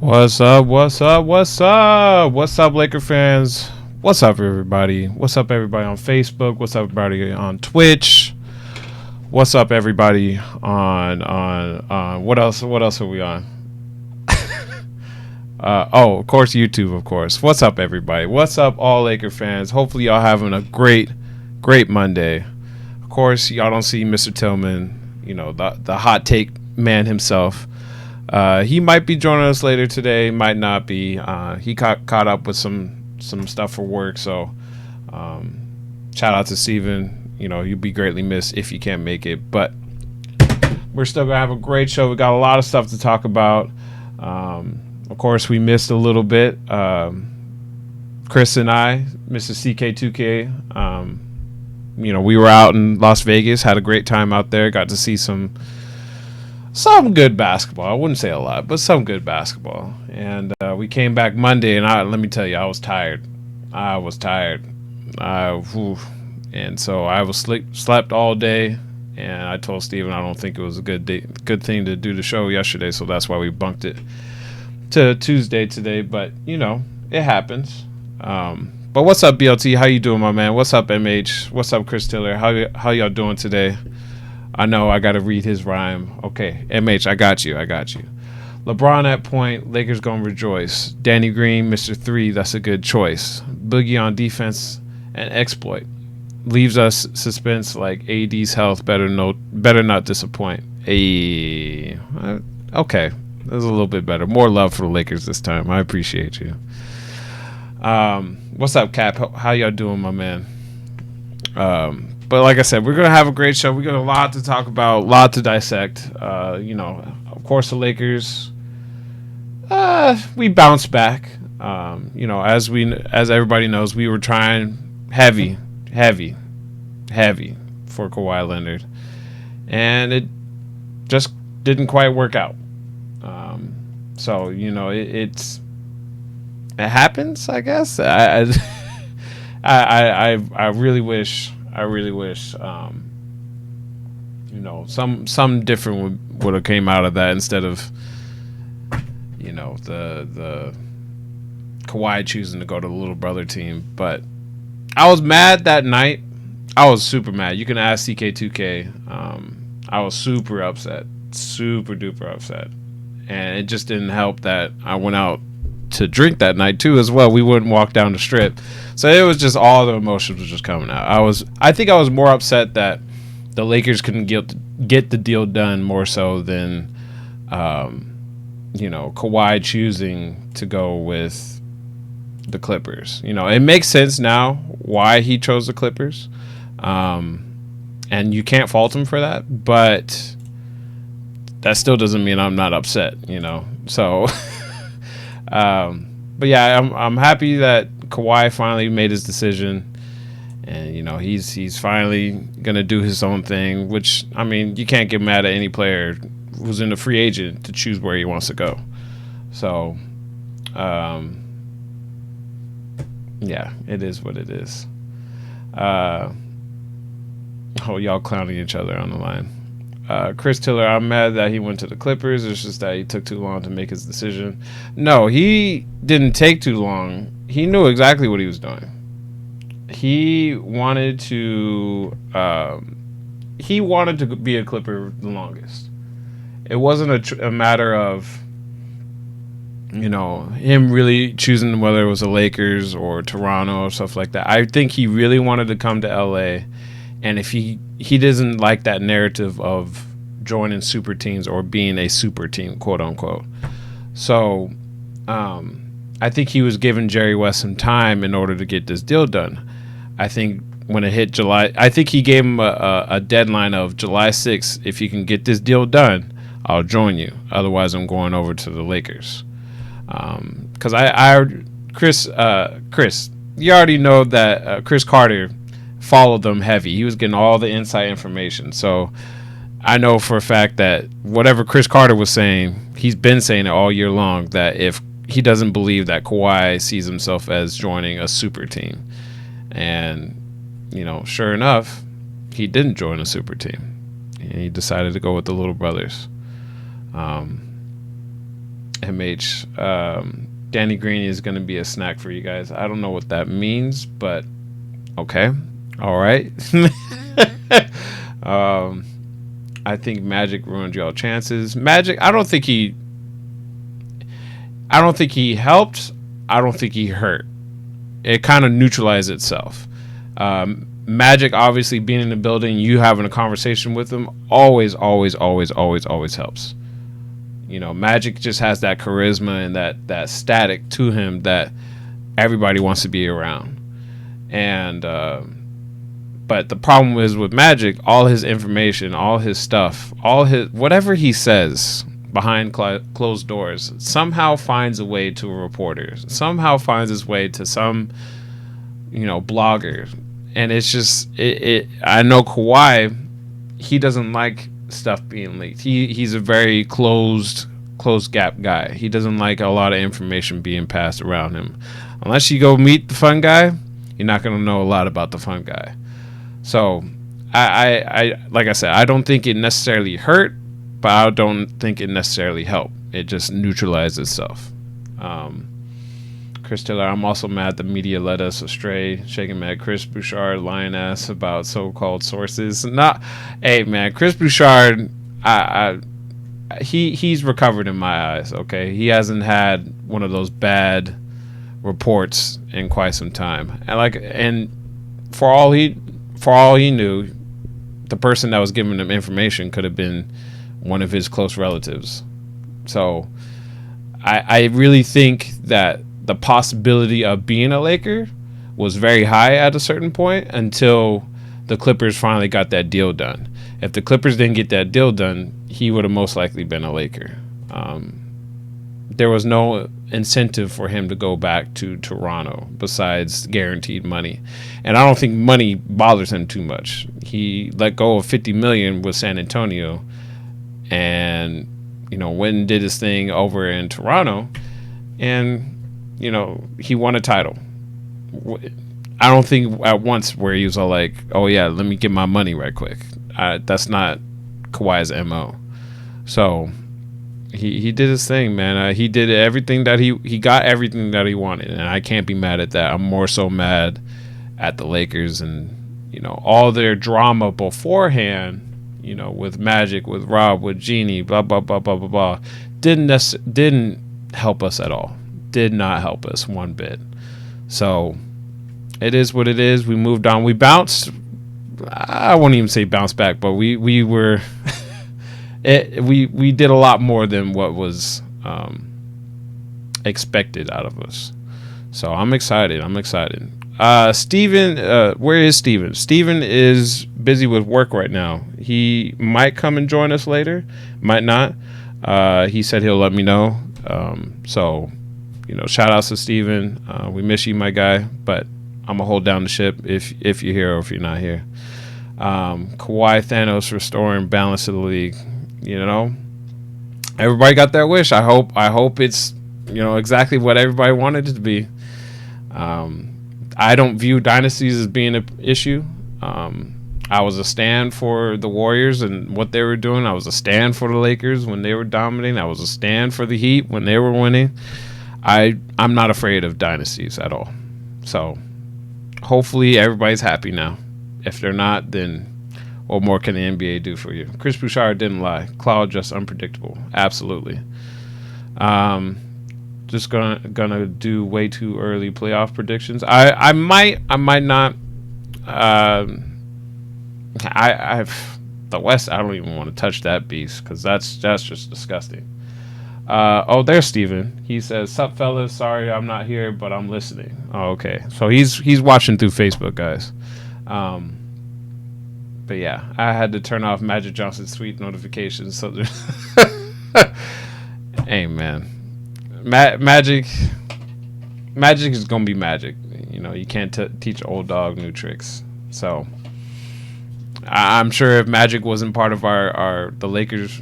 What's up? What's up? What's up? What's up, Laker fans? What's up, everybody? What's up, everybody on Facebook? What's up, everybody on Twitch? What's up, everybody on what else? What else are we on? Of course, YouTube, of course. What's up, everybody? What's up, all Laker fans? Hopefully, y'all having a great Monday. Of course, y'all don't see Mr. Tillman, the hot take man himself. He might be joining us later today, might not be. He caught up with some stuff for work, so shout out to Steven. You'll be greatly missed if you can't make it, but we're still gonna have a great show. We got a lot of stuff to talk about. Of course, we missed a little bit. Chris and I, Mr. CK2K, we were out in Las Vegas, had a great time out there, got to see some good basketball. I wouldn't say a lot, but some good basketball. And we came back Monday, and let me tell you, I was tired. And so I was slept all day. And I told Steven I don't think it was a good thing to do the show yesterday, so that's why we bunked it to Tuesday today. But it happens. But what's up, BLT? How you doing, my man? What's up, MH? What's up, Chris Tiller? How y'all doing today? I know I got to read his rhyme. Okay, MH, I got you. LeBron at point, Lakers gonna rejoice. Danny Green, Mr. 3, that's a good choice. Boogie on defense and exploit. Leaves us suspense like AD's health better not disappoint. Okay, that's a little bit better. More love for the Lakers this time. I appreciate you. What's up, Cap? How y'all doing, my man? But like I said, we're going to have a great show. We got a lot to talk about, a lot to dissect. Of course, the Lakers, we bounced back. As everybody knows, we were trying heavy for Kawhi Leonard. And it just didn't quite work out. It happens, I guess. I really wish some different would have came out of that instead of the Kawhi choosing to go to the little brother team. But I was mad that night. I was super mad. You can ask CK2K. I was super duper upset, and it just didn't help that I went out to drink that night too as well. We wouldn't walk down the strip, so it was just all the emotions was just coming out. I think I was more upset that the Lakers couldn't get the deal done more so than Kawhi choosing to go with the Clippers. It makes sense now why he chose the Clippers, and you can't fault him for that, but that still doesn't mean I'm not upset, so but yeah, I'm happy that Kawhi finally made his decision, and he's finally gonna do his own thing. Which, I mean, you can't get mad at any player who's in a free agent to choose where he wants to go. So, yeah, it is what it is. Y'all clowning each other on the line. Chris Tiller, I'm mad that he went to the Clippers. It's just that he took too long to make his decision. No, he didn't take too long. He knew exactly what he was doing. He wanted to be a Clipper the longest. It wasn't a matter of him really choosing whether it was the Lakers or Toronto or stuff like that. I think he really wanted to come to LA. And if he doesn't like that narrative of joining super teams or being a super team, quote unquote. So I think he was giving Jerry West some time in order to get this deal done. I think when it hit July, I think he gave him a deadline of July 6th. If you can get this deal done, I'll join you. Otherwise, I'm going over to the Lakers. Because Chris, you already know that Chris Carter followed them heavy. He was getting all the inside information. So I know for a fact that whatever Chris Carter was saying, he's been saying it all year long, that if he doesn't believe that Kawhi sees himself as joining a super team. And, sure enough, he didn't join a super team. And he decided to go with the little brothers. MH. Danny Green is going to be a snack for you guys. I don't know what that means, but okay. All right. I think Magic ruined y'all chances. Magic, I don't think he helped. I don't think he hurt. It kind of neutralized itself. Magic, obviously being in the building, you having a conversation with him, always helps. You know, Magic just has that charisma and that static to him that everybody wants to be around. And but the problem is with Magic, all his information, all his stuff, all his whatever he says behind closed doors somehow finds a way to a reporter, somehow finds his way to some, blogger. And it's just I know Kawhi, he doesn't like stuff being leaked. He's a very closed gap guy. He doesn't like a lot of information being passed around him. Unless you go meet the fun guy, you're not going to know a lot about the fun guy. So I like I said, I don't think it necessarily hurt, but I don't think it necessarily helped. It just neutralized itself. Chris Taylor, I'm also mad the media led us astray. Shaking mad Chris Bouchard lying ass about so-called sources. Hey man, Chris Bouchard, he's recovered in my eyes. Okay, he hasn't had one of those bad reports in quite some time. And for all he knew, the person that was giving him information could have been one of his close relatives. So I really think that the possibility of being a Laker was very high at a certain point until the Clippers finally got that deal done. If the Clippers didn't get that deal done, he would have most likely been a Laker. There was no incentive for him to go back to Toronto besides guaranteed money. And I don't think money bothers him too much. He let go of $50 million with San Antonio and, went and did his thing over in Toronto and, he won a title. I don't think at once where he was all like, oh yeah, let me get my money right quick. That's not Kawhi's MO. So he did his thing, man. He did everything that he got everything that he wanted, and I can't be mad at that. I'm more so mad at the Lakers and all their drama beforehand. With Magic, with Rob, with Jeannie, blah blah blah blah blah blah, didn't help us at all. Did not help us one bit. So it is what it is. We moved on. We bounced. I won't even say bounce back, but we were. We did a lot more than what was expected out of us. So I'm excited. Steven, where is Steven? Steven is busy with work right now. He might come and join us later, might not. He said he'll let me know. So, shout outs to Steven. We miss you, my guy, but I'm gonna hold down the ship if you're here or if you're not here. Kawhi Thanos restoring balance to the league. Everybody got their wish. I hope it's exactly what everybody wanted it to be. I don't view dynasties as being an issue. I was a stand for the Warriors and what they were doing. I was a stand for the Lakers when they were dominating. I was a stand for the Heat when they were winning. I'm not afraid of dynasties at all. So hopefully everybody's happy now. If they're not, then what more can the NBA do for you? Chris Bouchard didn't lie. Cloud just unpredictable. Absolutely. Just gonna do way too early playoff predictions. I might not. I've the West. I don't even want to touch that beast because that's just disgusting. There's Steven. He says, "Sup, fellas? Sorry, I'm not here, but I'm listening." Oh, okay. So he's watching through Facebook, guys. But yeah, I had to turn off Magic Johnson's tweet notifications. So, hey man, Magic is gonna be Magic. You can't teach old dog new tricks. So I'm sure if Magic wasn't part of the Lakers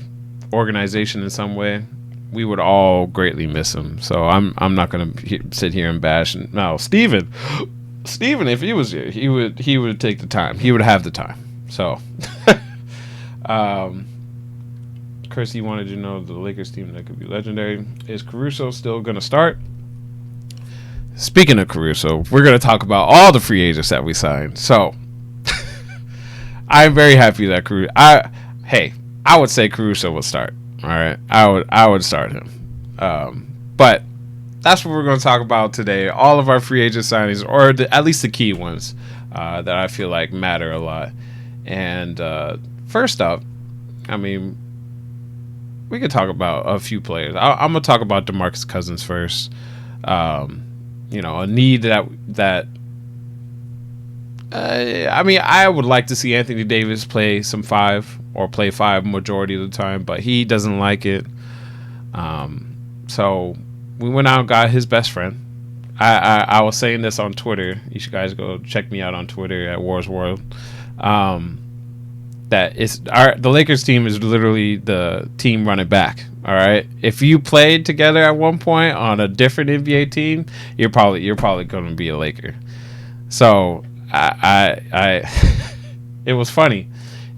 organization in some way, we would all greatly miss him. So I'm not gonna sit here and bash. No, Steven, if he was here, he would take the time. He would have the time. So, Chrissy wanted to know the Lakers team that could be legendary. Is Caruso still going to start? Speaking of Caruso, we're going to talk about all the free agents that we signed. So, I'm very happy that Caruso. I would say Caruso would start. All right, I would start him. But that's what we're going to talk about today. All of our free agent signings, or at least the key ones that I feel like matter a lot. And first up, I mean, we could talk about a few players. I'm gonna talk about DeMarcus Cousins first. A need that. I mean, I would like to see Anthony Davis play some 5 or play 5 majority of the time, but he doesn't like it. So we went out and got his best friend. I was saying this on Twitter. You should guys go check me out on Twitter at Warr's World. That the Lakers team is literally the team running back. All right, if you played together at one point on a different NBA team, you're probably going to be a Laker. So I it was funny.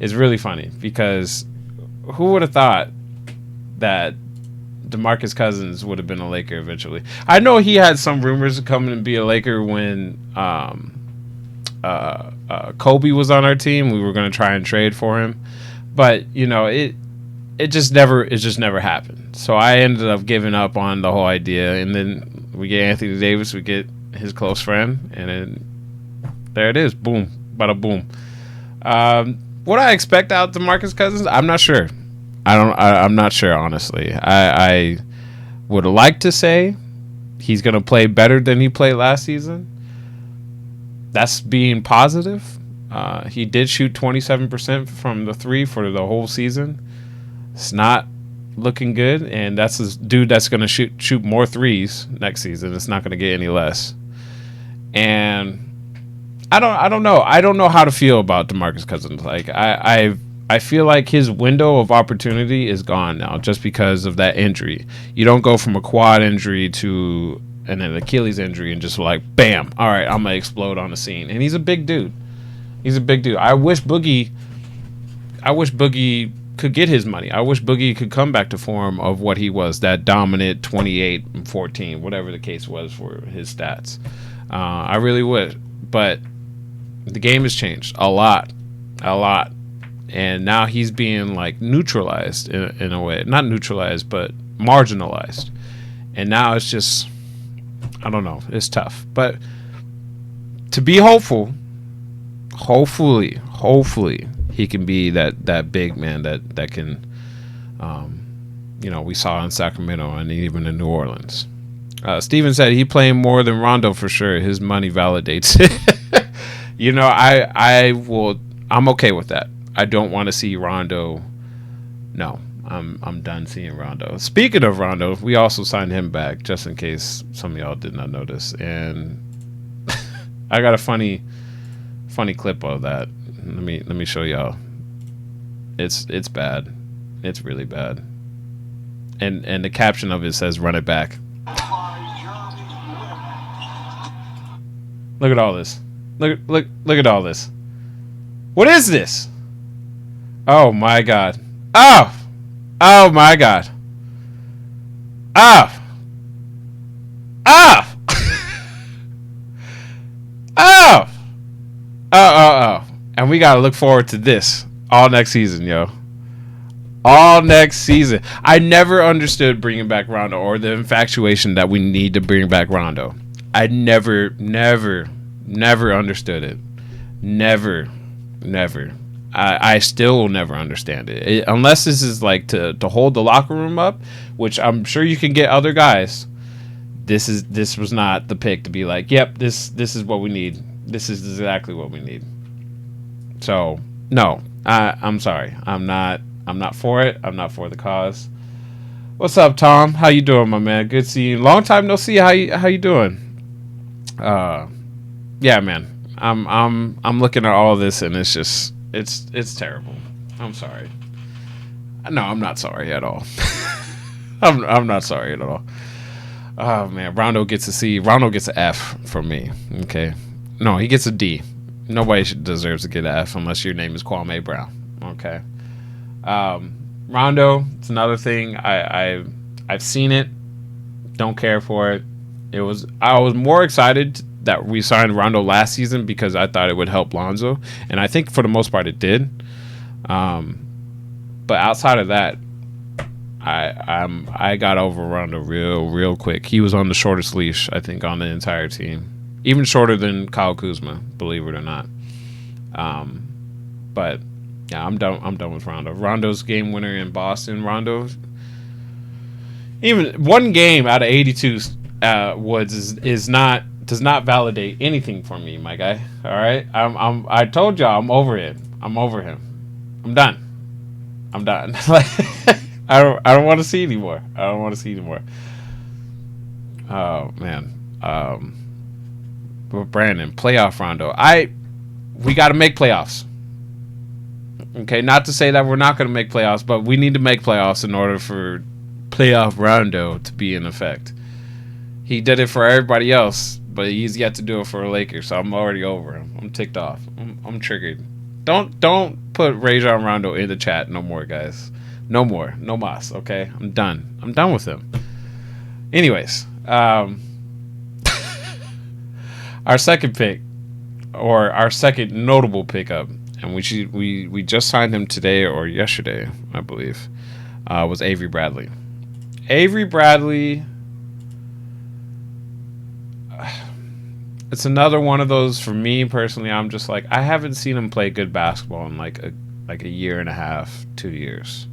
It's really funny because who would have thought that DeMarcus Cousins would have been a Laker eventually? I know he had some rumors of coming to be a Laker when Kobe was on our team. We were going to try and trade for him, but it just never happened. So I ended up giving up on the whole idea, and then we get Anthony Davis, we get his close friend, and then there it is. Boom, bada boom. What I expect out of DeMarcus Cousins, I'm not sure. I'm not sure, honestly. I would like to say he's going to play better than he played last season. That's being positive. He did shoot 27% from the 3 for the whole season. It's not looking good, and that's a dude that's going to shoot more 3s next season. It's not going to get any less. And I don't know. I don't know how to feel about DeMarcus Cousins. Like I feel like his window of opportunity is gone now just because of that injury. You don't go from a quad injury to an Achilles injury and just like, bam, all right, I'm going to explode on the scene. And he's a big dude. I wish Boogie could get his money. I wish Boogie could come back to form of what he was, that dominant 28 and 14, whatever the case was for his stats. I really would. But the game has changed a lot. And now he's being like neutralized in a way. Not neutralized, but marginalized. And now it's just, I don't know. It's tough. But to be hopeful, hopefully he can be that big man that can, we saw in Sacramento and even in New Orleans. Steven said he playing more than Rondo for sure. His money validates it. I'm okay with that. I don't want to see Rondo. No, I'm done seeing Rondo. Speaking of Rondo, we also signed him back just in case some of y'all did not notice. And I got a funny clip of that. Let me show y'all. It's bad. It's really bad. And the caption of it says "Run it back." Look at all this. Look at all this. What is this? Oh my god. Oh my god. Oh. And we gotta look forward to this all next season, yo. All next season. I never understood bringing back Rondo, or the infatuation that we need to bring back Rondo. I never understood it. Never. I still will never understand it. Unless this is like to hold the locker room up, which I'm sure you can get other guys. This was not the pick to be like, yep, this is what we need. This is exactly what we need. So no, I'm sorry. I'm not for it. I'm not for the cause. What's up, Tom? How you doing, my man? Good seeing you. Long time no see. How you doing? Yeah, man. I'm looking at all this and it's just it's terrible. I'm sorry. No, I'm not sorry at all. I'm not sorry at all. Oh man, Rondo gets a C. Rondo gets an F from me. Okay. No, he gets a D. Nobody deserves to get an F unless your name is Kwame Brown. Okay. Rondo, it's another thing. I've seen it. Don't care for it. I was more excited that we signed Rondo last season because I thought it would help Lonzo, and I think for the most part it did. But outside of that, I got over Rondo real quick. He was on the shortest leash, I think, on the entire team, even shorter than Kyle Kuzma, believe it or not. But yeah, I'm done with Rondo. Rondo's game winner in Boston. Rondo, even one game out of 82 Woods does not validate anything for me, my guy. All right, I told y'all I'm over it. I'm over him. I'm done. Like, I don't want to see anymore. Oh man. But Brandon, playoff Rondo. We got to make playoffs. Okay, not to say that we're not going to make playoffs, but we need to make playoffs in order for playoff Rondo to be in effect. He did it for everybody else, but he's yet to do it for the Lakers, so I'm already over him. I'm ticked off. I'm triggered. Don't put Rajon Rondo in the chat no more, guys. No more. No mas, okay? I'm done. I'm done with him. Anyways, our second pick, or our second notable pickup, and we just signed him today or yesterday, I believe, was Avery Bradley. Avery Bradley, it's another one of those for me personally. I'm just like, I haven't seen him play good basketball in like a year and a half, 2 years.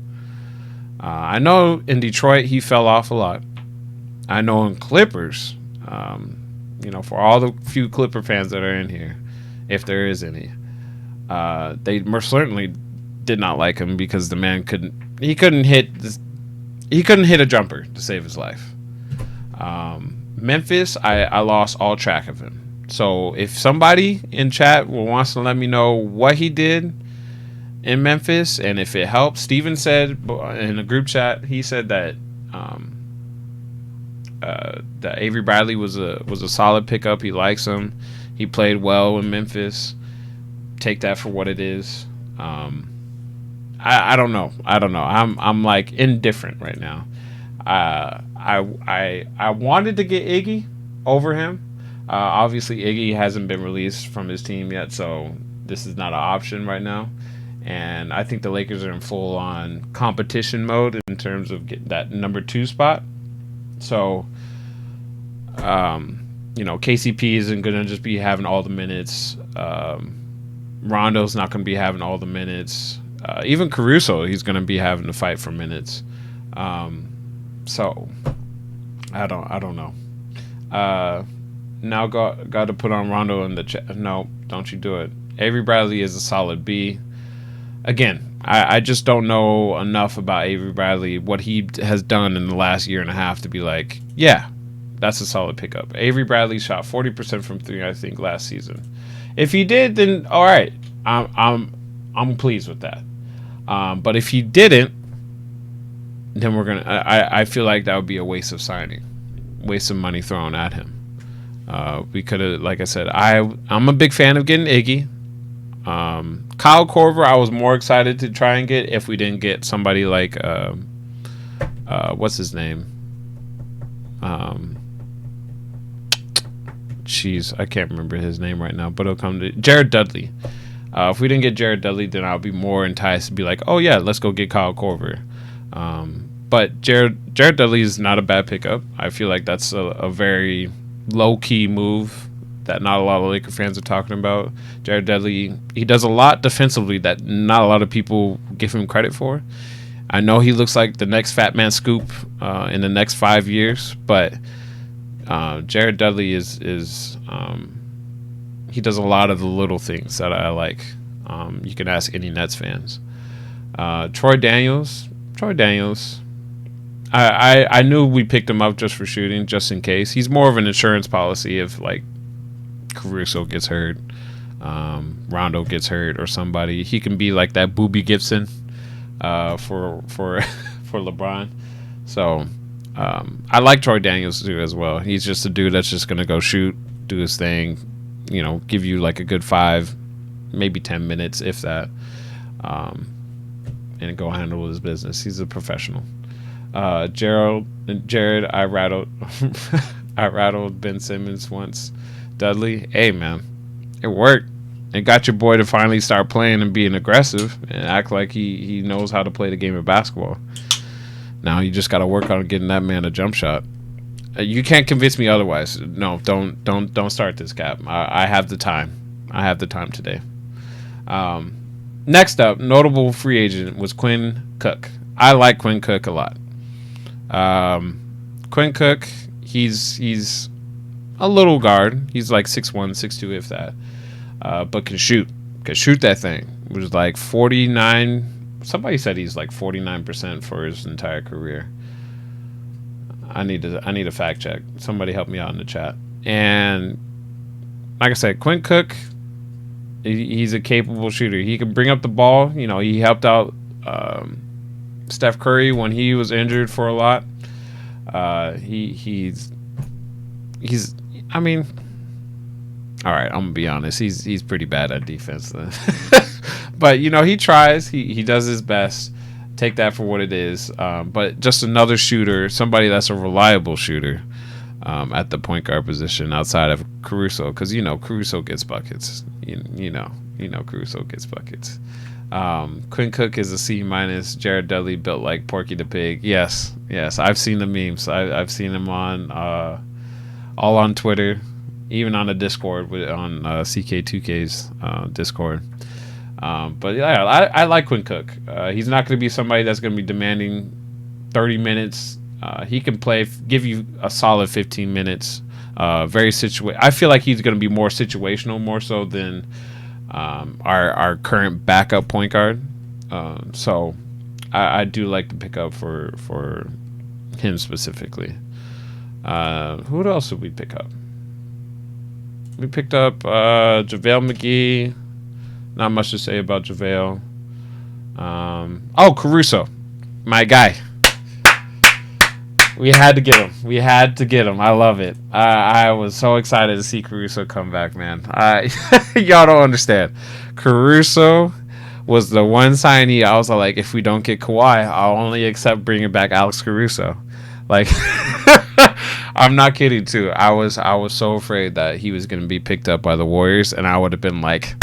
I know in Detroit he fell off a lot. I know in Clippers, for all the few Clipper fans that are in here, if there is any, they most certainly did not like him because the man couldn't hit a jumper to save his life. Memphis, I lost all track of him. So if somebody in chat wants to let me know what he did in Memphis and if it helped, Steven said in a group chat, he said that that Avery Bradley was a solid pickup. He likes him. He played well in Memphis. Take that for what it is. I don't know. I'm like indifferent right now. I wanted to get Iggy over him. Obviously, Iggy hasn't been released from his team yet, so this is not an option right now. And I think the Lakers are in full-on competition mode in terms of getting that number 2 spot. So, KCP isn't going to just be having all the minutes. Rondo's not going to be having all the minutes. Even Caruso, he's going to be having to fight for minutes. So, I don't know. Now got to put on Rondo in the chat. No, don't you do it. Avery Bradley is a solid B. Again, I just don't know enough about Avery Bradley, what he has done in the last year and a half to be like, yeah, that's a solid pickup. Avery Bradley shot 40% from 3, I think, last season. If he did, then all right, I'm pleased with that. But if he didn't, then I feel like that would be a waste of signing, waste of money thrown at him. We could have, like I said, I'm a big fan of getting Iggy. Kyle Korver, I was more excited to try and get if we didn't get somebody like what's his name? I can't remember his name right now, but it'll come to Jared Dudley. If we didn't get Jared Dudley, then I'll be more enticed to be like, oh yeah, let's go get Kyle Korver. But Jared Dudley is not a bad pickup. I feel like that's a very low-key move that not a lot of Laker fans are talking about. Jared Dudley, he does a lot defensively that not a lot of people give him credit for. I know he looks like the next Fat Man Scoop in the next 5 years, but Jared Dudley is he does a lot of the little things that I like. You can ask any Nets fans. Troy Daniels. I knew we picked him up just for shooting, just in case. He's more of an insurance policy if like Caruso gets hurt, Rondo gets hurt, or somebody. He can be like that Boobie Gibson for LeBron. So I like Troy Daniels too as well. He's just a dude that's just gonna go shoot, do his thing, give you like a good 5, maybe 10 minutes if that. and go handle his business. He's a professional. Jared, I rattled I rattled Ben Simmons once. Dudley, hey man, it worked. It got your boy to finally start playing and being aggressive and act like he knows how to play the game of basketball. Now you just got to work on getting that man a jump shot. You can't convince me otherwise. No, don't start this, Cap. I have the time. I have the time today. Next up, notable free agent was Quinn Cook. I like Quinn Cook a lot. Quinn Cook, he's a little guard. He's like 6'1", 6'2", if that. But can shoot that thing. It was like 49. Somebody said he's like 49% for his entire career. I need a fact check. Somebody help me out in the chat. And like I said, Quinn Cook, he's a capable shooter. He can bring up the ball. You know, he helped out Steph Curry when he was injured for a lot. He's. I mean, all right. I'm gonna be honest. He's pretty bad at defense, but you know he tries. He does his best. Take that for what it is. But just another shooter, somebody that's a reliable shooter at the point guard position outside of Caruso, because you know Caruso gets buckets. You know Caruso gets buckets. Quinn Cook is a C-. Jared Dudley built like Porky the Pig. Yes, I've seen the memes. I've seen them on all on Twitter, even on the Discord on CK2K's Discord. But yeah, I like Quinn Cook. He's not going to be somebody that's going to be demanding 30 minutes. He can give you a solid 15 minutes. I feel like he's going to be more situational, more so than our current backup point guard. So I do like the pickup for him specifically. Who else did we pick up? We picked up JaVale McGee. Not much to say about JaVale. Caruso, my guy. We had to get him. I love it. I was so excited to see Caruso come back, man. Y'all don't understand. Caruso was the one signee I was like, if we don't get Kawhi, I'll only accept bringing back Alex Caruso. Like, I'm not kidding, too. I was so afraid that he was going to be picked up by the Warriors, and I would have been like,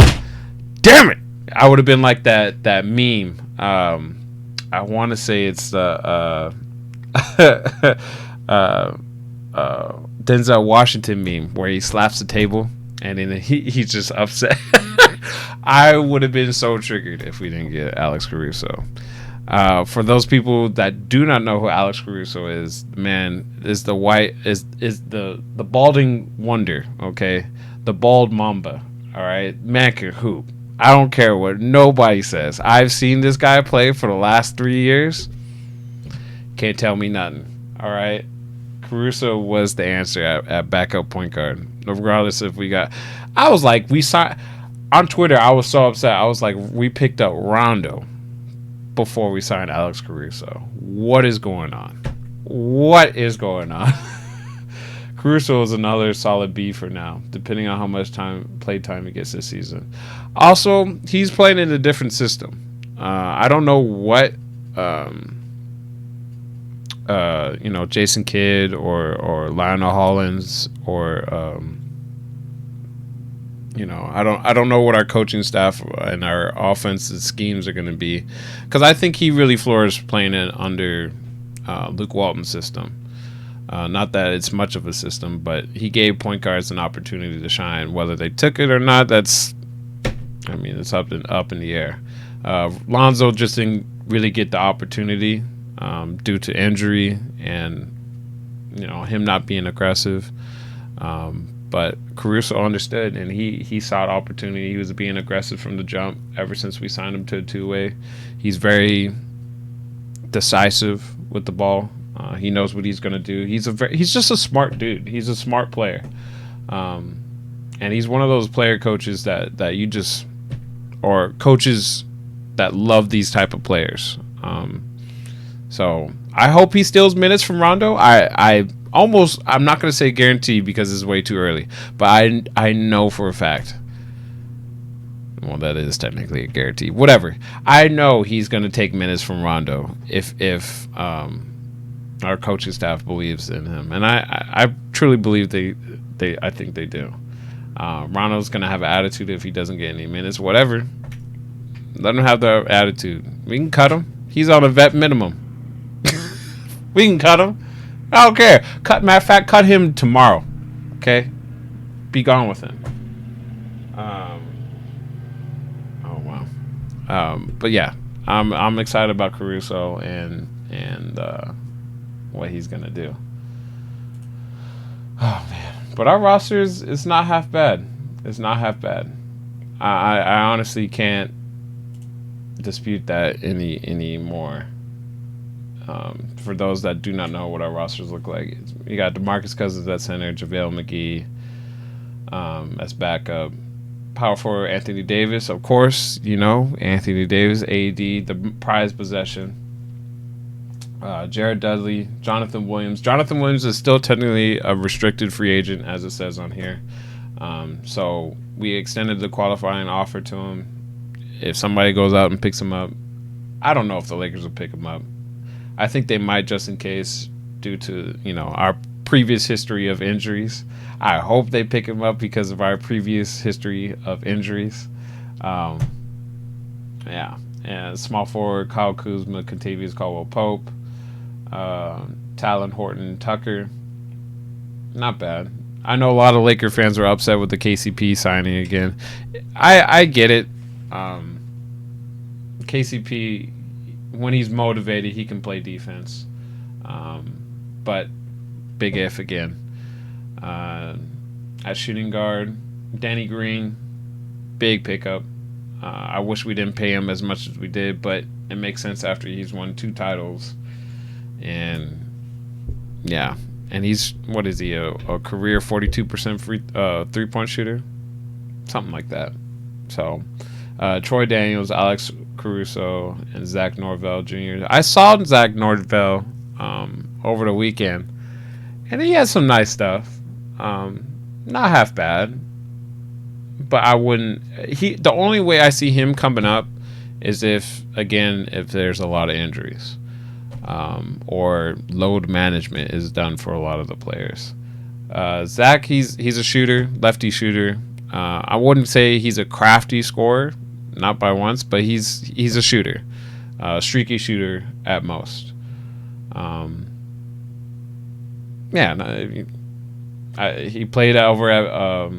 damn it! I would have been like that meme. I want to say it's the Denzel Washington meme where he slaps the table and then he's just upset. I would have been so triggered if we didn't get Alex Caruso. For those people that do not know who Alex Caruso is, man, is the balding wonder, okay? The bald mamba, all right? Man can hoop. I don't care what nobody says. I've seen this guy play for the last 3 years. Can't tell me nothing. All right. Caruso was the answer at backup point guard. Regardless if we got... I was like, we signed... On Twitter, I was so upset. I was like, we picked up Rondo before we signed Alex Caruso. What is going on? Caruso is another solid B for now, depending on how much play time he gets this season. Also, he's playing in a different system. I don't know what Jason Kidd or Lionel Hollins or I don't know what our coaching staff and our offensive schemes are going to be, because I think he really flourished playing it under Luke Walton's system. Not that it's much of a system, but he gave point guards an opportunity to shine. Whether they took it or not, it's up in the air. Lonzo just didn't really get the opportunity due to injury and him not being aggressive. But Caruso understood, and he sought opportunity. He was being aggressive from the jump ever since we signed him to a two-way. He's very decisive with the ball. He knows what he's going to do. He's just a smart dude. He's a smart player. And he's one of those player coaches that you just, or coaches that love these type of players. So I hope he steals minutes from Rondo. I'm not going to say guarantee because it's way too early, but I know for a fact Well, that is technically a guarantee. Whatever. I know he's going to take minutes from Rondo if our coaching staff believes in him, and I truly believe they I think they do. Rondo's going to have an attitude if he doesn't get any minutes. Whatever. Let him have the attitude. We can cut him. He's on a vet minimum. We can cut him. I don't care. Matter of fact, cut him tomorrow. Okay? Be gone with him. Oh wow. But yeah, I'm excited about Caruso and what he's gonna do. Oh man. But our roster is not half bad. It's not half bad. I honestly can't dispute that anymore. For those that do not know what our rosters look like, you got DeMarcus Cousins at center, JaVale McGee as backup, power forward Anthony Davis, of course, Anthony Davis, AD, the prized possession. Jared Dudley, Jonathan Williams. Jonathan Williams is still technically a restricted free agent, as it says on here. So we extended the qualifying offer to him. If somebody goes out and picks him up, I don't know if the Lakers will pick him up. I think they might, just in case, due to our previous history of injuries. I hope they pick him up because of our previous history of injuries. Yeah, and small forward Kyle Kuzma, Kentavious Caldwell-Pope, Talon Horton Tucker. Not bad. I know a lot of Laker fans are upset with the KCP signing again. I get it. KCP, when he's motivated, he can play defense. But big if again. At shooting guard, Danny Green, big pickup. I wish we didn't pay him as much as we did, but it makes sense after he's won 2 titles. And yeah, and he's, what is he, a career 42% free 3-point shooter? Something like that. So Troy Daniels, Alex Caruso, and Zach Norvell Jr. I saw Zach Norvell over the weekend, and he had some nice stuff. Not half bad, but I wouldn't. The only way I see him coming up is if there's a lot of injuries, or load management is done for a lot of the players. Zach, he's a shooter, lefty shooter. I wouldn't say he's a crafty scorer, not by once, but he's a shooter, streaky shooter at most. He played over at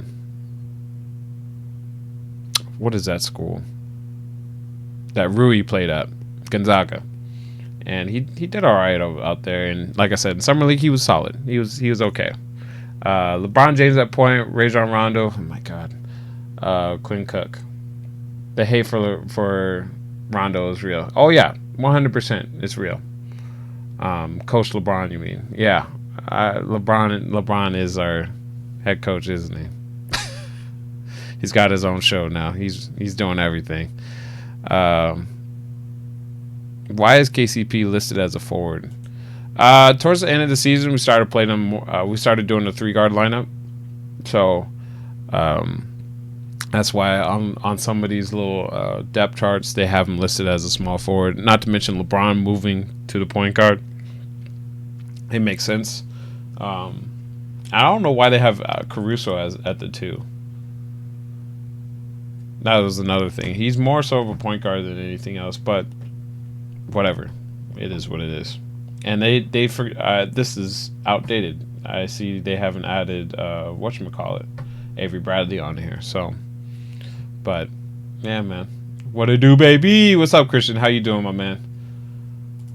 what is that school that Rui played at? Gonzaga, and he did all right out there. And like I said, in summer league he was solid. He was okay. LeBron James at point, Rajon Rondo. Oh my God, Quinn Cook. The hate for Rondo is real. Oh yeah, 100%, it's real. Coach LeBron, you mean? Yeah. LeBron is our head coach, isn't he? He's got his own show now. He's doing everything. Why is KCP listed as a forward? Towards the end of the season, we started playing him. We started doing the 3-guard lineup. So that's why on some of these little depth charts, they have him listed as a small forward. Not to mention LeBron moving to the point guard. It makes sense. I don't know why they have Caruso at the 2. That was another thing. He's more so of a point guard than anything else, but whatever. It is what it is. And this is outdated. I see they haven't added whatchamacallit, Avery Bradley on here. So, but yeah, man. What it do, baby? What's up, Christian? How you doing, my man?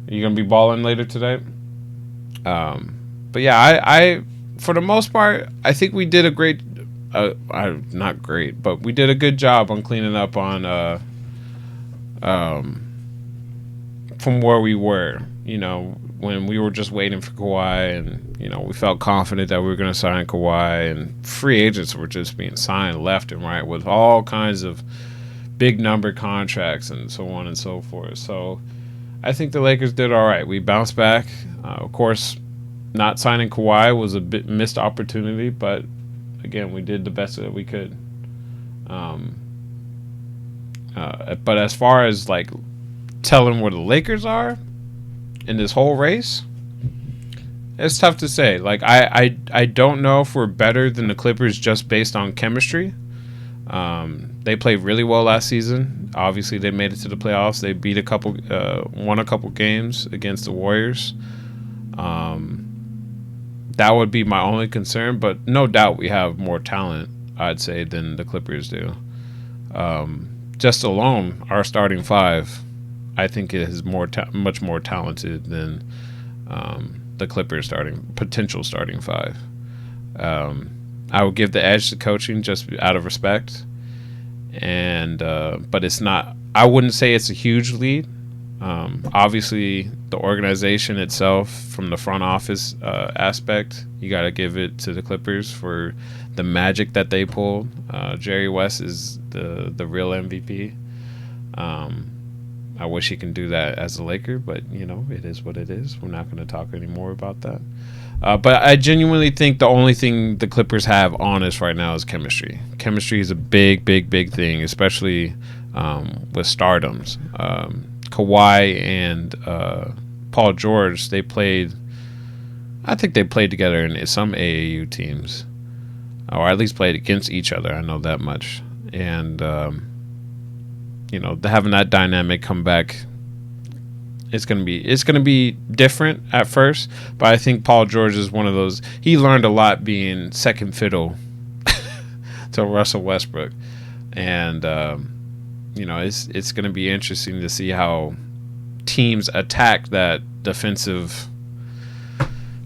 Are you gonna be balling later today? But yeah, I for the most part, I think we did a great, not great, but we did a good job on cleaning up on, from where we were, when we were just waiting for Kawhi, and, we felt confident that we were going to sign Kawhi, and free agents were just being signed left and right with all kinds of big number contracts and so on and so forth. So I think the Lakers did all right. We bounced back. Of course, not signing Kawhi was a bit missed opportunity, but again, we did the best that we could. But as far as like telling where the Lakers are in this whole race, it's tough to say. Like I don't know if we're better than the Clippers just based on chemistry. They played really well last season. Obviously, they made it to the playoffs. They beat won a couple games against the Warriors. That would be my only concern, but no doubt we have more talent, I'd say, than the Clippers do. Just alone, our starting five, I think it is much more talented than the Clippers potential starting five. I would give the edge to coaching just out of respect, but it's not. I wouldn't say it's a huge lead. Obviously, the organization itself, from the front office aspect, you got to give it to the Clippers for the magic that they pulled. Jerry West is the real MVP. I wish he can do that as a Laker, but it is what it is. We're not going to talk anymore about that. But I genuinely think the only thing the Clippers have on us right now is chemistry. Chemistry is a big, big, big thing, especially with stardoms. Kawhi and Paul George, I think they played together in some AAU teams, or at least played against each other. I know that much. And, having that dynamic come back, it's gonna be different at first, but I think Paul George is one of those. He learned a lot being second fiddle to Russell Westbrook, and it's gonna be interesting to see how teams attack that defensive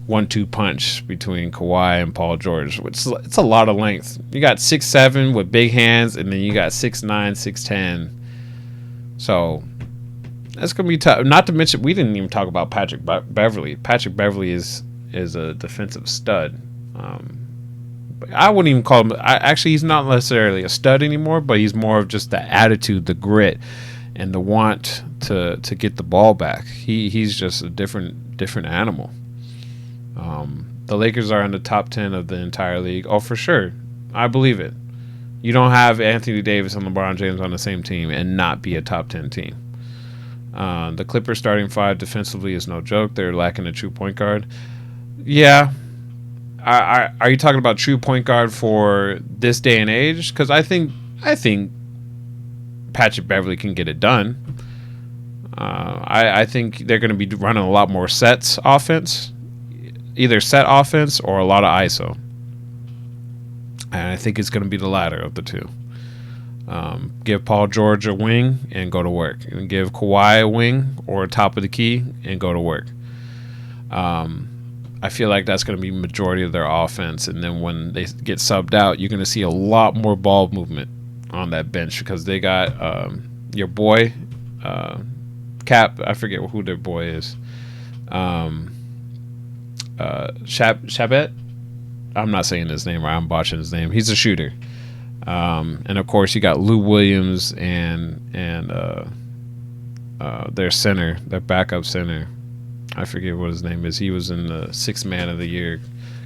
1-2 punch between Kawhi and Paul George. It's a lot of length. You got 6'7" with big hands, and then you got 6'9", 6'10". So that's gonna be tough. Not to mention, we didn't even talk about Patrick Beverly. Patrick Beverly is a defensive stud. But I wouldn't even call him. Actually, he's not necessarily a stud anymore, but he's more of just the attitude, the grit, and the want to get the ball back. He's just a different animal. The Lakers are in the top 10 of the entire league. Oh, for sure, I believe it. You don't have Anthony Davis and LeBron James on the same team and not be a top 10 team. The Clippers starting five defensively is no joke. They're lacking a true point guard. Yeah. Are you talking about true point guard for this day and age? Because I think Patrick Beverly can get it done. I think they're going to be running a lot more sets offense, either set offense or a lot of ISO. And I think it's going to be the latter of the two. Give Paul George a wing and go to work. And give Kawhi a wing or a top of the key and go to work. I feel like that's going to be majority of their offense. And then when they get subbed out, you're going to see a lot more ball movement on that bench because they got your boy, Cap. I forget who their boy is. Shabbat. I'm not saying his name right. I'm botching his name. He's a shooter. And of course you got Lou Williams and their center, their backup center. I forget what his name is. He was in the Sixth Man of the Year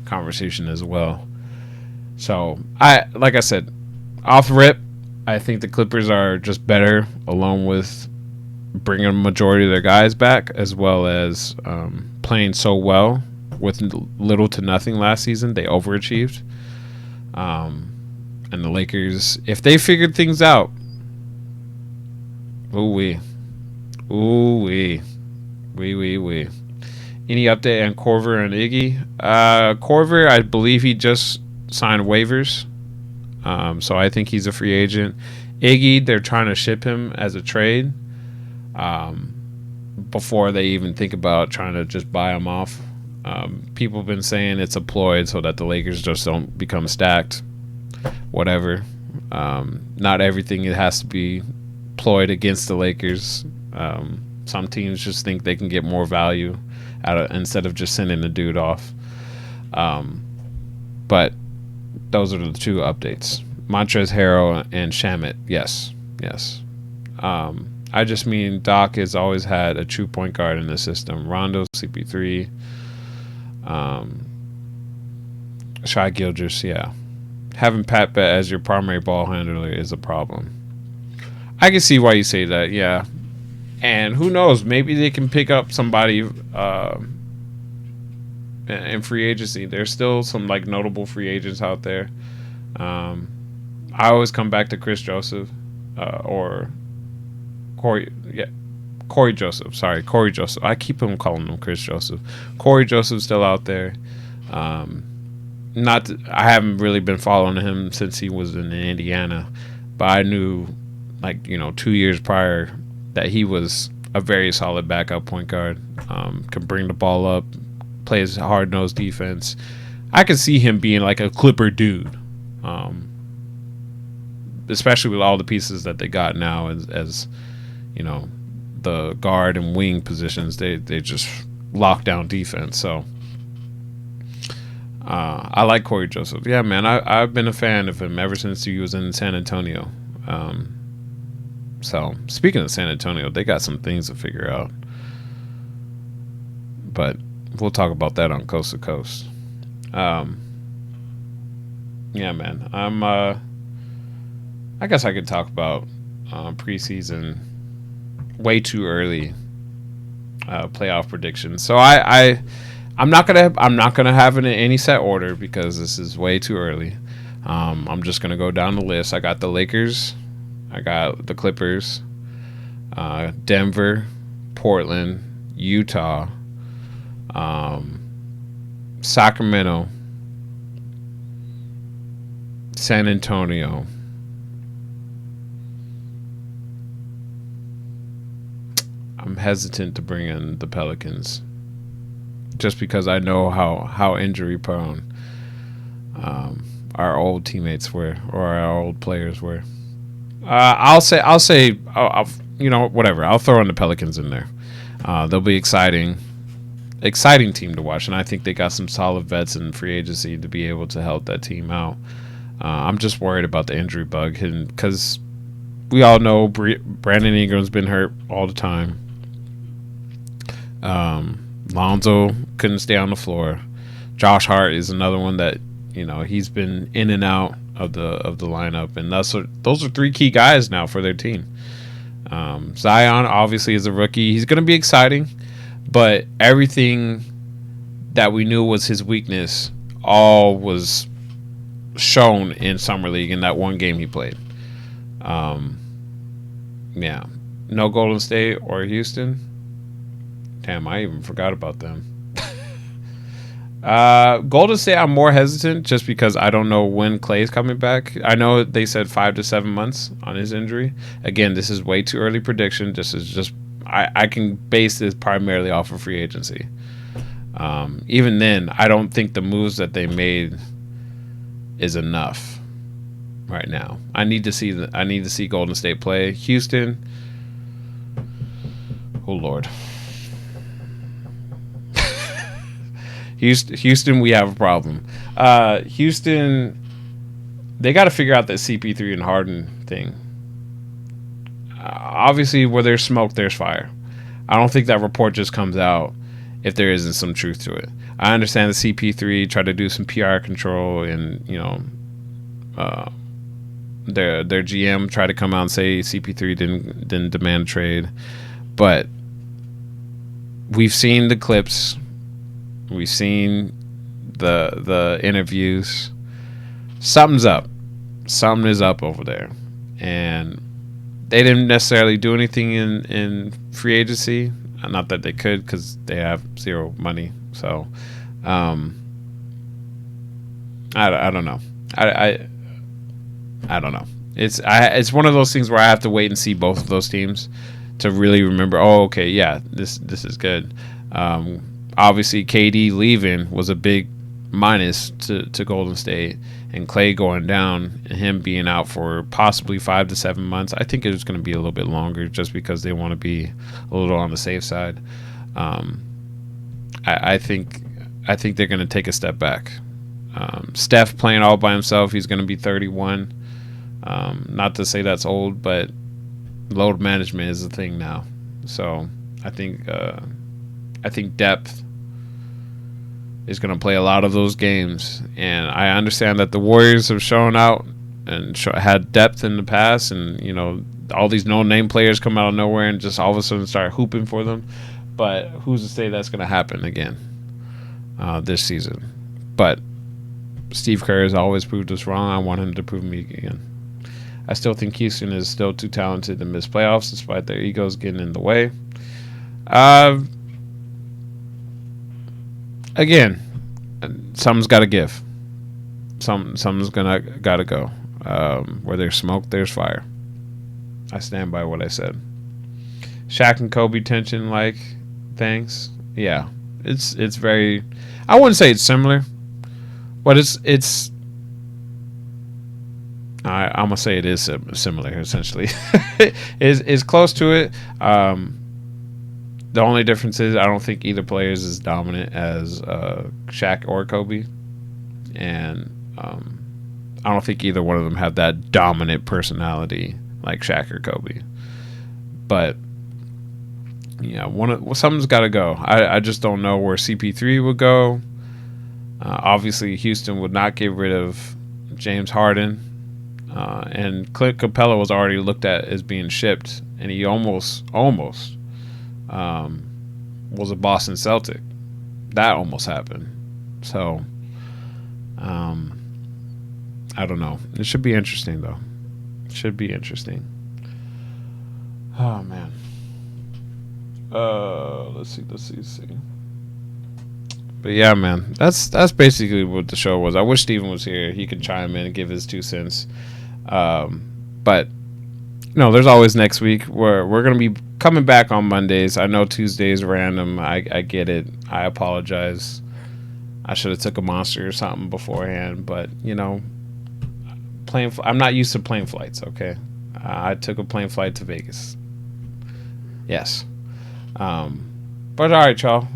conversation as well. So like I said, off rip, I think the Clippers are just better, along with bringing a majority of their guys back, as well as playing so well with little to nothing last season. They overachieved. And the Lakers, if they figured things out, ooh-wee. Any update on Korver and Iggy? Korver, I believe he just signed waivers. So I think he's a free agent. Iggy, they're trying to ship him as a trade before they even think about trying to just buy him off. People have been saying it's a ploy so that the Lakers just don't become stacked. Whatever. Not everything it has to be ployed against the Lakers. Some teams just think they can get more value instead of just sending the dude off. But those are the two updates. Montrezl Harrell and Shamet. Yes. I just mean Doc has always had a true point guard in the system. Rondo, CP3, Shai Gilgeous, yeah. Having Pat Bet as your primary ball handler is a problem. I can see why you say that. Yeah, and who knows? Maybe they can pick up somebody in free agency. There's still some like notable free agents out there. Um, I always come back to Chris Joseph or Corey. Yeah, Corey Joseph. Sorry, Corey Joseph. I keep on calling him Chris Joseph. Corey Joseph's still out there. Um, not I haven't really been following him since he was in Indiana, but I knew, like, 2 years prior, that he was a very solid backup point guard. Can bring the ball up, plays hard nosed defense. I could see him being like a Clipper dude, especially with all the pieces that they got now as the guard and wing positions. They just lock down defense. So I like Corey Joseph. Yeah, man, I've been a fan of him ever since he was in San Antonio. So speaking of San Antonio, they got some things to figure out, but we'll talk about that on Coast to Coast. Yeah, man, I guess I could talk about preseason way too early playoff predictions. So I'm not gonna have it in any set order because this is way too early. I'm just gonna go down the list. I got the Lakers, I got the Clippers, Denver, Portland, Utah, Sacramento, San Antonio. I'm hesitant to bring in the Pelicans just because I know how injury prone our old teammates were, or our old players were. I'll say whatever. I'll throw in the Pelicans in there. They'll be exciting team to watch, and I think they got some solid vets in free agency to be able to help that team out. I'm just worried about the injury bug, because we all know Brandon Ingram's been hurt all the time. Lonzo couldn't stay on the floor. Josh Hart is another one that he's been in and out of the lineup, and those are three key guys now for their team. Zion obviously is a rookie. He's going to be exciting, but everything that we knew was his weakness all was shown in Summer League in that one game he played. Yeah, no Golden State or Houston. Damn, I even forgot about them. Golden State, I'm more hesitant just because I don't know when Clay's coming back. I know they said 5 to 7 months on his injury. Again, this is way too early prediction. I can base this primarily off of free agency. Even then, I don't think the moves that they made is enough right now. I need to see Golden State play. Houston, oh Lord. Houston, we have a problem. Houston, they got to figure out that CP3 and Harden thing. Obviously, where there's smoke, there's fire. I don't think that report just comes out if there isn't some truth to it. I understand the CP3 tried to do some PR control, and their GM tried to come out and say CP3 didn't demand a trade, but we've seen the clips. We've seen the interviews. Something's up. Something is up over there. And they didn't necessarily do anything in free agency. Not that they could, because they have zero money. So, I don't know. I don't know. It's one of those things where I have to wait and see both of those teams to really remember, oh, okay, yeah, this is good. Obviously, KD leaving was a big minus to Golden State, and Clay going down and him being out for possibly 5 to 7 months. I think it's going to be a little bit longer just because they want to be a little on the safe side. I think they're going to take a step back. Steph playing all by himself, he's going to be 31. Not to say that's old, but load management is a thing now. So I think depth is going to play a lot of those games, and I understand that the Warriors have shown out and had depth in the past, and all these no-name players come out of nowhere and just all of a sudden start hooping for them. But who's to say that's going to happen again this season? But Steve Kerr has always proved us wrong. I want him to prove me again. I still think Houston is still too talented to miss playoffs despite their egos getting in the way. Again, something's got to give. Something's gotta go. Where there's smoke, there's fire. I stand by what I said. Shaq and Kobe tension like things. Yeah, it's very. I wouldn't say it's similar, but it's. I'm gonna say it is similar. Essentially, is close to it. The only difference is I don't think either player is as dominant as Shaq or Kobe, and I don't think either one of them have that dominant personality like Shaq or Kobe. But yeah, something's got to go. I just don't know where CP3 would go. Obviously, Houston would not get rid of James Harden, and Clint Capella was already looked at as being shipped, and he almost was a Boston Celtic. That almost happened. So, I don't know. It should be interesting, though. It should be interesting. Oh, man. Let's see. But yeah, man, that's basically what the show was. I wish Steven was here. He could chime in and give his 2 cents. But there's always next week. We're gonna be coming back on Mondays. I know Tuesdays random. I get it. I apologize. I should have took a Monster or something beforehand. But I'm not used to plane flights. Okay, I took a plane flight to Vegas. Yes. But all right, y'all.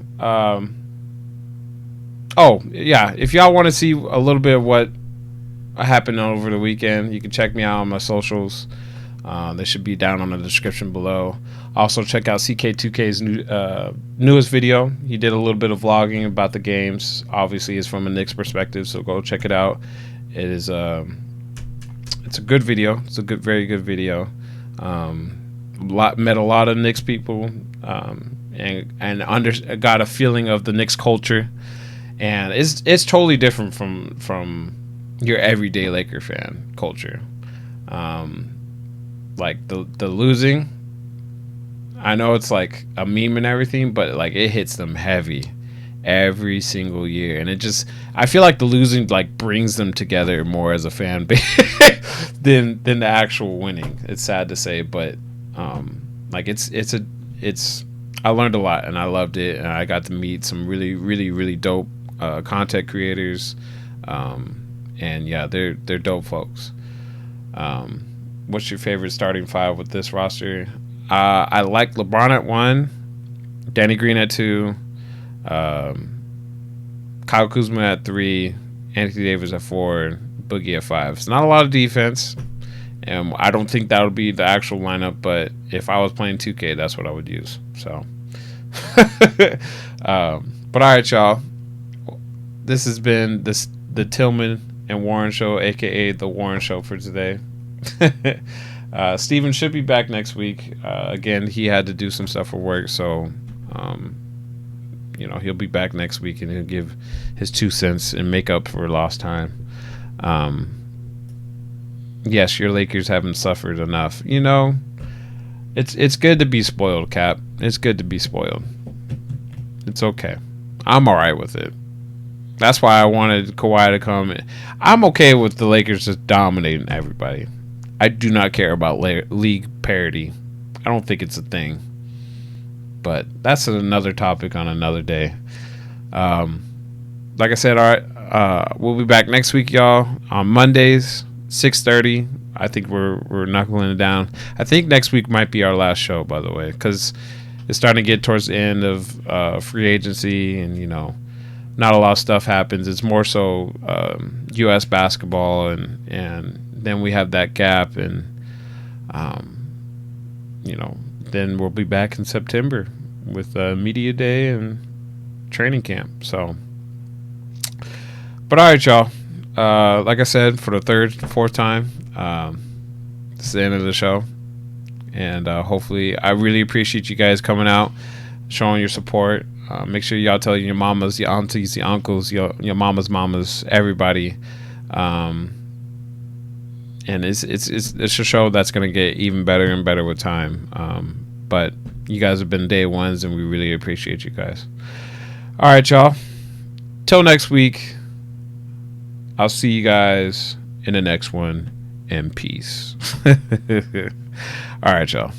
Oh yeah, if y'all want to see a little bit of what happened over the weekend, you can check me out on my socials. They should be down on the description below. Also, check out CK2K's newest video. He did a little bit of vlogging about the games. Obviously, it's from a Knicks perspective, so go check it out. It is it's a good video. It's a very good video. Met a lot of Knicks people, and got a feeling of the Knicks culture, and it's totally different from your everyday Laker fan culture. Like the losing, I know it's like a meme and everything, but like it hits them heavy every single year, and I feel like the losing like brings them together more as a fan base than the actual winning. It's sad to say, but like it's I learned a lot and I loved it, and I got to meet some really dope content creators, and yeah, they're dope folks. What's your favorite starting 5 with this roster? I like LeBron at 1, Danny Green at 2, Kyle Kuzma at 3, Anthony Davis at 4, Boogie at 5. It's not a lot of defense, and I don't think that would be the actual lineup, but if I was playing 2K, that's what I would use. So, but all right, y'all. This has been the Tillman and Warren Show, aka the Warren Show, for today. Steven should be back next week. Again, he had to do some stuff for work, so he'll be back next week and he'll give his 2 cents and make up for lost time. Yes, your Lakers haven't suffered enough. It's good to be spoiled, Cap. It's good to be spoiled. It's okay. I'm all right with it. That's why I wanted Kawhi to come. I'm okay with the Lakers just dominating everybody. I do not care about league parity. I don't think it's a thing. But that's another topic on another day. Like I said, all right, we'll be back next week, y'all, on Mondays, 6:30. I think we're knuckling it down. I think next week might be our last show, by the way, because it's starting to get towards the end of free agency, and not a lot of stuff happens. It's more so U.S. basketball, and then we have that gap, and then we'll be back in September with media day and training camp. So, but all right, y'all. Like I said, for the 4th time, this is the end of the show. and hopefully, I really appreciate you guys coming out, showing your support. Make sure y'all tell your mamas, your aunties, your uncles, your mamas, everybody. And it's a show that's gonna get even better and better with time. But you guys have been day ones, and we really appreciate you guys. All right, y'all. Till next week. I'll see you guys in the next one, and peace. All right, y'all.